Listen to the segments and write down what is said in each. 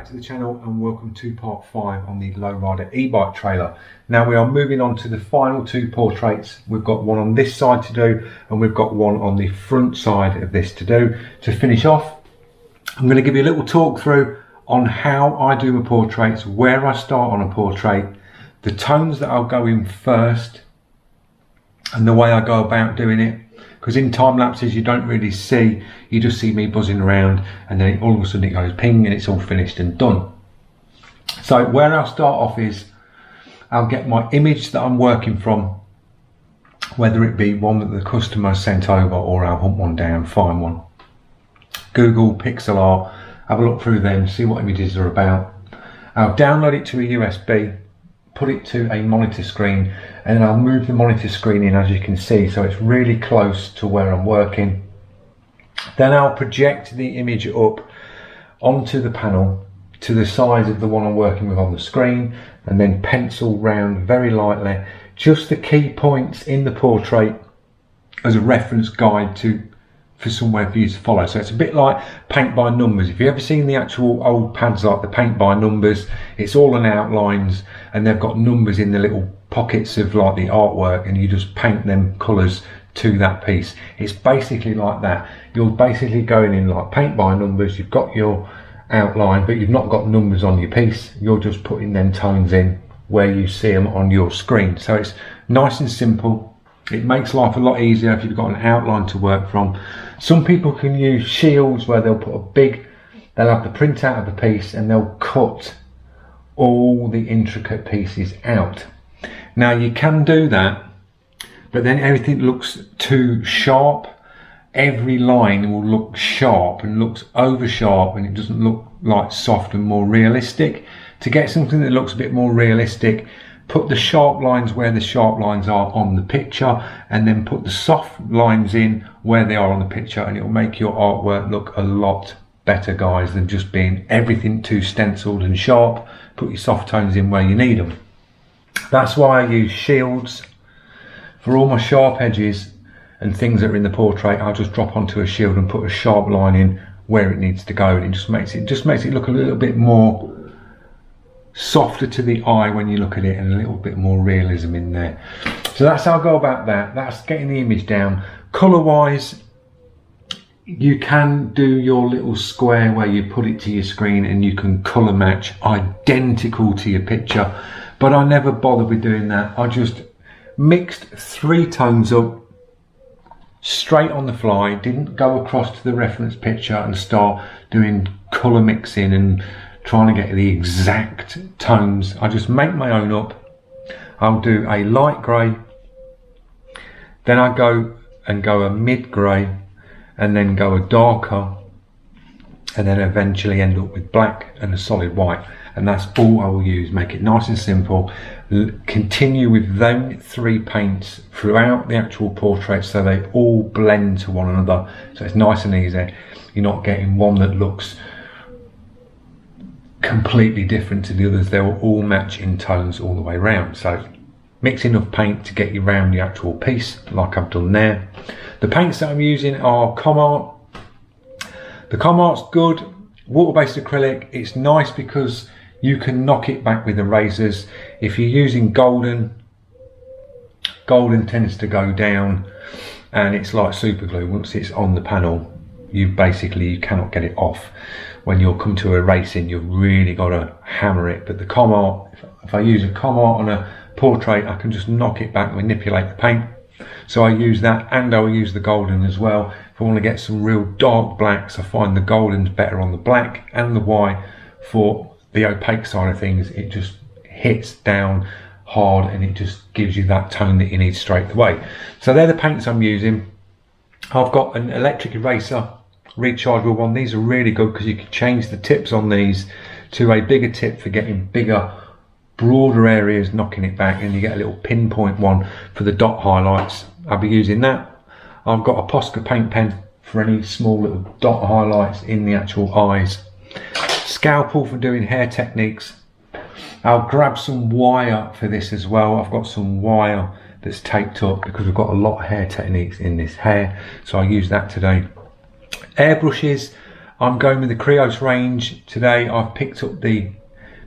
to the channel and welcome to part 5 on the Lowrider E-Bike trailer. Now we are moving on to the final two portraits. We've got one on this side to do and we've got one on the front side of this to do. To finish off, I'm going to give you a little talk through on how I do my portraits, where I start on a portrait, the tones that I'll go in first and the way I go about doing it. Because in time lapses you don't really see, you just see me buzzing around and then all of a sudden it goes ping and it's all finished and done. So where I'll start off is I'll get my image that I'm working from, whether it be one that the customer sent over or I'll hunt one down, find one. Google, pixel art, have a look through them, see what images are about. I'll download it to a USB, put it to a monitor screen, and then I'll move the monitor screen in, as you can see, so it's really close to where I'm working. Then I'll project the image up onto the panel to the size of the one I'm working with on the screen, and then pencil round very lightly just the key points in the portrait as a reference guide for somewhere for you to follow. So it's a bit like paint by numbers. If you've ever seen the actual old pads like the paint by numbers, it's all on outlines and they've got numbers in the little pockets of like the artwork, and you just paint them colours to that piece. It's basically like that. You're basically going in like paint by numbers. You've got your outline but you've not got numbers on your piece. You're just putting them tones in where you see them on your screen. So it's nice and simple. It makes life a lot easier if you've got an outline to work from. Some people can use shields where they'll have the printout of the piece and they'll cut all the intricate pieces out. Now you can do that, but then everything looks too sharp. Every line will look sharp and looks over sharp, and it doesn't look like soft and more realistic. To get something that looks a bit more realistic, put the sharp lines where the sharp lines are on the picture, and then put the soft lines in where they are on the picture, and it will make your artwork look a lot better, guys, than just being everything too stenciled and sharp. Put your soft tones in where you need them. That's why I use shields. For all my sharp edges and things that are in the portrait, I'll just drop onto a shield and put a sharp line in where it needs to go, and it just makes it look a little bit more softer to the eye when you look at it, and a little bit more realism in there. So that's how I go about that. That's getting the image down. Colour wise, you can do your little square where you put it to your screen and you can colour match identical to your picture, but I never bothered with doing that. I just mixed 3 tones up straight on the fly, didn't go across to the reference picture and start doing colour mixing and trying to get the exact tones. I just make my own up. I'll do a light grey, then I go a mid grey, and then go a darker, and then eventually end up with black and a solid white. And that's all I will use. Make it nice and simple. Continue with them 3 paints throughout the actual portrait so they all blend to one another, so it's nice and easy. You're not getting one that looks completely different to the others. They will all match in tones all the way around. So mix enough paint to get you around the actual piece like I've done there. The paints that I'm using are Comart. The Comart's good. Water-based acrylic. It's nice because you can knock it back with the razors. If you're using golden tends to go down, and it's like super glue. Once it's on the panel, you cannot get it off. When you'll come to erasing, you've really got to hammer it. But the Comart, if I use a Comart on a portrait, I can just knock it back, manipulate the paint. So I use that, and I'll use the golden as well. If I want to get some real dark blacks, I find the golden's better on the black and the white. For the opaque side of things, it just hits down hard and it just gives you that tone that you need straight away. So they're the paints I'm using. I've got an electric eraser, rechargeable one. These are really good because you can change the tips on these to a bigger tip for getting bigger, broader areas, knocking it back, and you get a little pinpoint one for the dot highlights. I'll be using that. I've got a Posca paint pen for any small little dot highlights in the actual eyes. Scalpel for doing hair techniques. I'll grab some wire for this as well. I've got some wire that's taped up because we've got a lot of hair techniques in this hair, so I use that today. Airbrushes, I'm going with the Krios range today. I've picked up the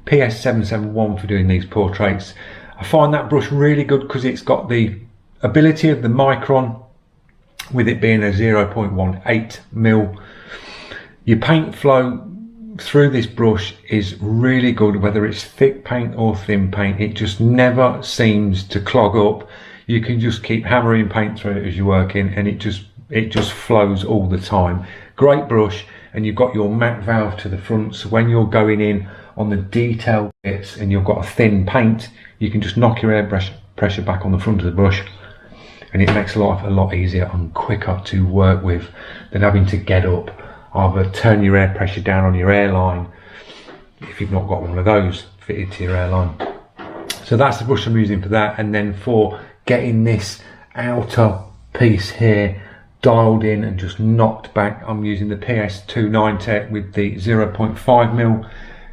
PS771 for doing these portraits. I find that brush really good because it's got the ability of the micron, with it being a 0.18 mil. Your paint flow through this brush is really good, whether it's thick paint or thin paint. It just never seems to clog up. You can just keep hammering paint through it as you're working, and it just flows all the time. Great brush, and you've got your matte valve to the front, so when you're going in on the detailed bits and you've got a thin paint, you can just knock your air pressure back on the front of the brush, and it makes life a lot easier and quicker to work with than having to get up, either turn your air pressure down on your airline if you've not got one of those fitted to your airline. So that's the brush I'm using for that. And then for getting this outer piece here dialed in and just knocked back, I'm using the PS290 with the 0.5 mil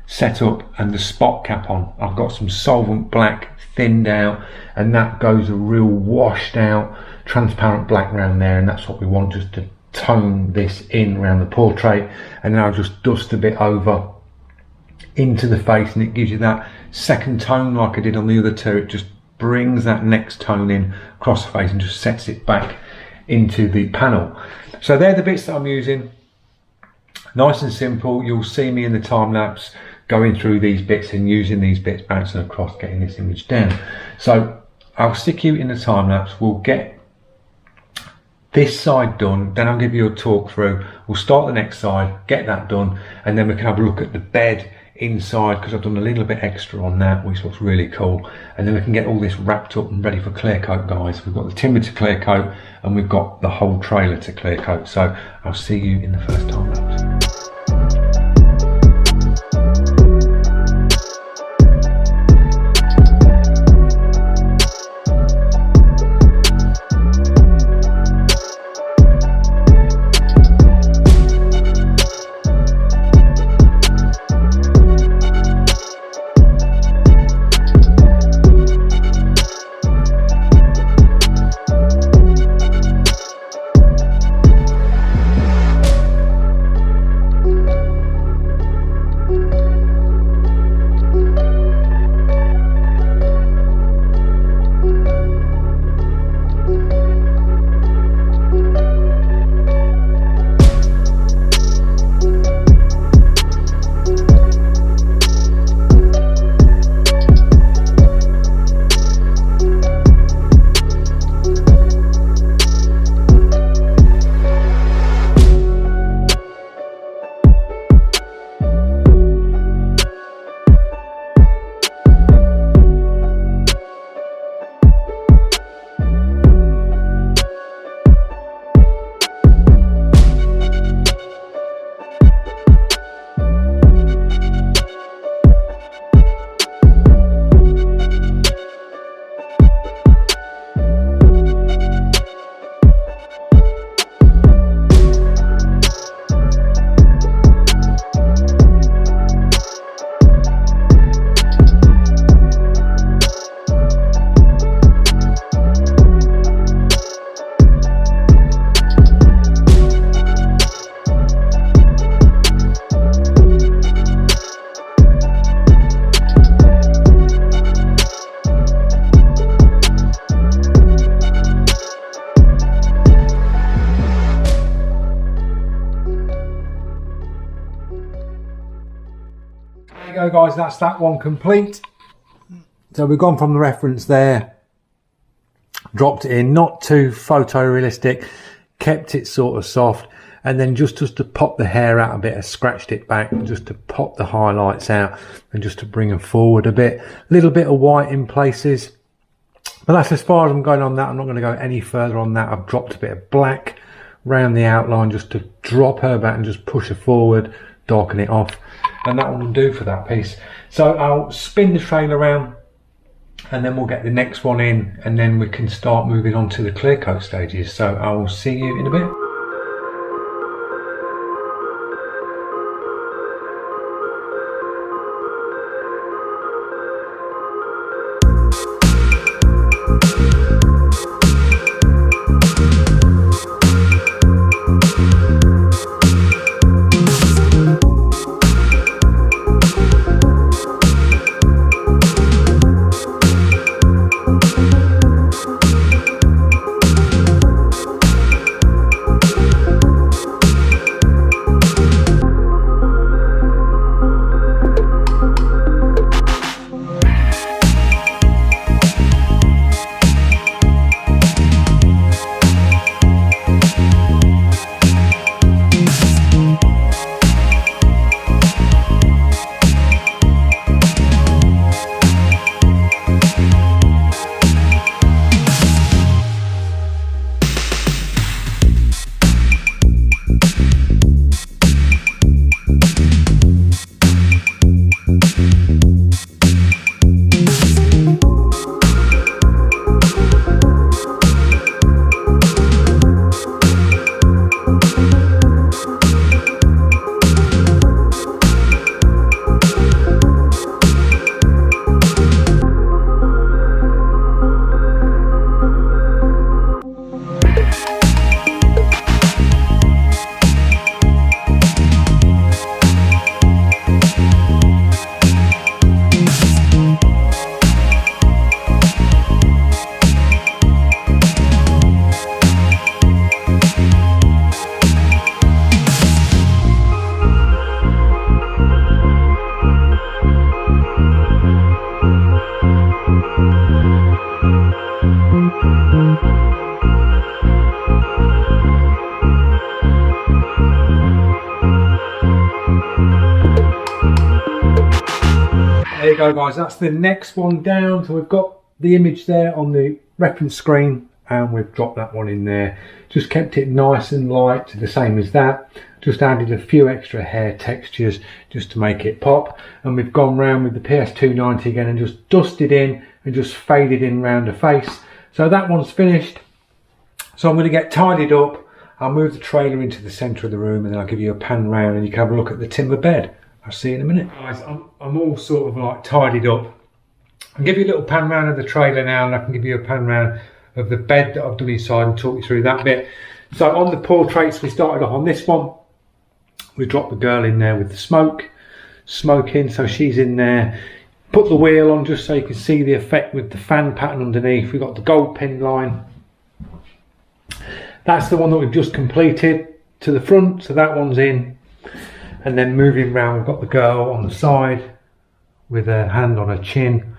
setup and the spot cap on. I've got some solvent black thinned out, and that goes a real washed out transparent black around there, and that's what we want, just to tone this in around the portrait. And then I'll just dust a bit over into the face, and it gives you that second tone like I did on the other two. It just brings that next tone in across the face and just sets it back into the panel. So they're the bits that I'm using. Nice and simple. You'll see me in the time lapse going through these bits and using these bits, bouncing across, getting this image down. So I'll stick you in the time lapse. We'll get this side done, then I'll give you a talk through. We'll start the next side, get that done, and then we can have a look at the bed inside, because I've done a little bit extra on that, which looks really cool. And then we can get all this wrapped up and ready for clear coat, guys. We've got the timber to clear coat, and we've got the whole trailer to clear coat. So I'll see you in the first time lapse. There you go, guys, that's that one complete. So we've gone from the reference there, dropped it in, not too photorealistic, kept it sort of soft, and then just to pop the hair out a bit, I scratched it back just to pop the highlights out and just to bring them forward a bit. A little bit of white in places, but that's as far as I'm going on that. I'm not going to go any further on that. I've dropped a bit of black around the outline just to drop her back and just push her forward, darken it off, and that will do for that piece. So I'll spin the trailer around, and then we'll get the next one in, and then we can start moving on to the clear coat stages. So I will see you in a bit. go guys, that's the next one down. So we've got the image there on the reference screen and we've dropped that one in there. Just kept it nice and light, the same as that. Just added a few extra hair textures just to make it pop. And we've gone round with the PS290 again and just dusted in and just faded in round the face. So that one's finished. So I'm going to get tidied up. I'll move the trailer into the centre of the room and then I'll give you a pan round and you can have a look at the timber bed. I'll see you in a minute. Guys, I'm all sort of like tidied up. I'll give you a little pan round of the trailer now and I can give you a pan round of the bed that I've done inside and talk you through that bit. So on the portraits, we started off on this one. We dropped the girl in there with the smoking, so she's in there. Put the wheel on just so you can see the effect with the fan pattern underneath. We've got the gold pin line. That's the one that we've just completed to the front, so that one's in. And then moving round, we've got the girl on the side with her hand on her chin.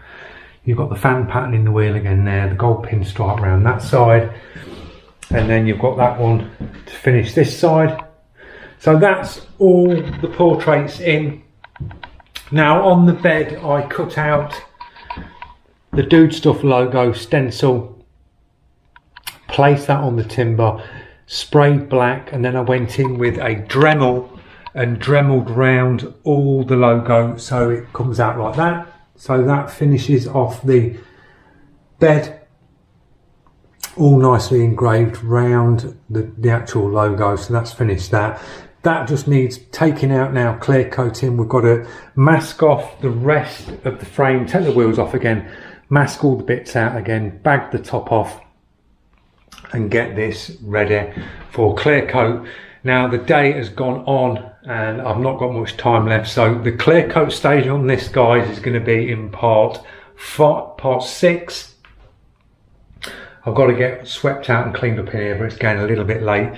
You've got the fan pattern in the wheel again there, the gold pin stripe around that side. And then you've got that one to finish this side. So that's all the portraits in. Now on the bed, I cut out the Dude Stuff logo stencil, placed that on the timber, sprayed black, and then I went in with a Dremel and dremeled round all the logo so it comes out like that. So that finishes off the bed, all nicely engraved round the actual logo. So that's finished that. That just needs taking out now, clear coating. We've got to mask off the rest of the frame, take the wheels off again, mask all the bits out again, bag the top off and get this ready for clear coat. Now the day has gone on and I've not got much time left. So the clear coat stage on this, guys, is going to be in part 6. I've got to get swept out and cleaned up in here, but it's getting a little bit late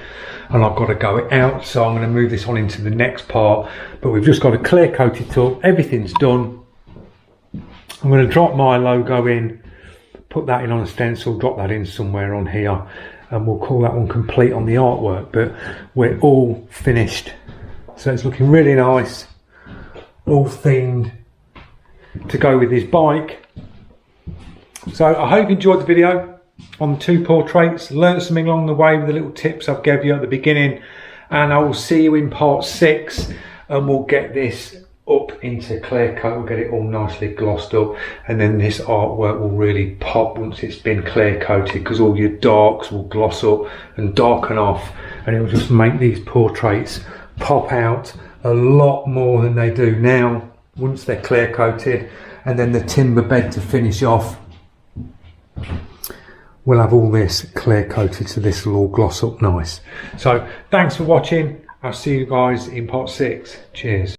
and I've got to go out. So I'm going to move this on into the next part, but we've just got to clear coat it up. Everything's done. I'm going to drop my logo in, put that in on a stencil, drop that in somewhere on here, and we'll call that one complete on the artwork. But we're all finished. So it's looking really nice, all themed to go with this bike. So I hope you enjoyed the video on the 2 portraits, learned something along the way with the little tips I've gave you at the beginning, and I will see you in part 6 and we'll get this up into clear coat. We'll get it all nicely glossed up and then this artwork will really pop once it's been clear coated, because all your darks will gloss up and darken off and it will just make these portraits pop out a lot more than they do now once they're clear coated. And then the timber bed to finish off, we'll have all this clear coated, so this will all gloss up nice. So thanks for watching. I'll see you guys in part 6. Cheers.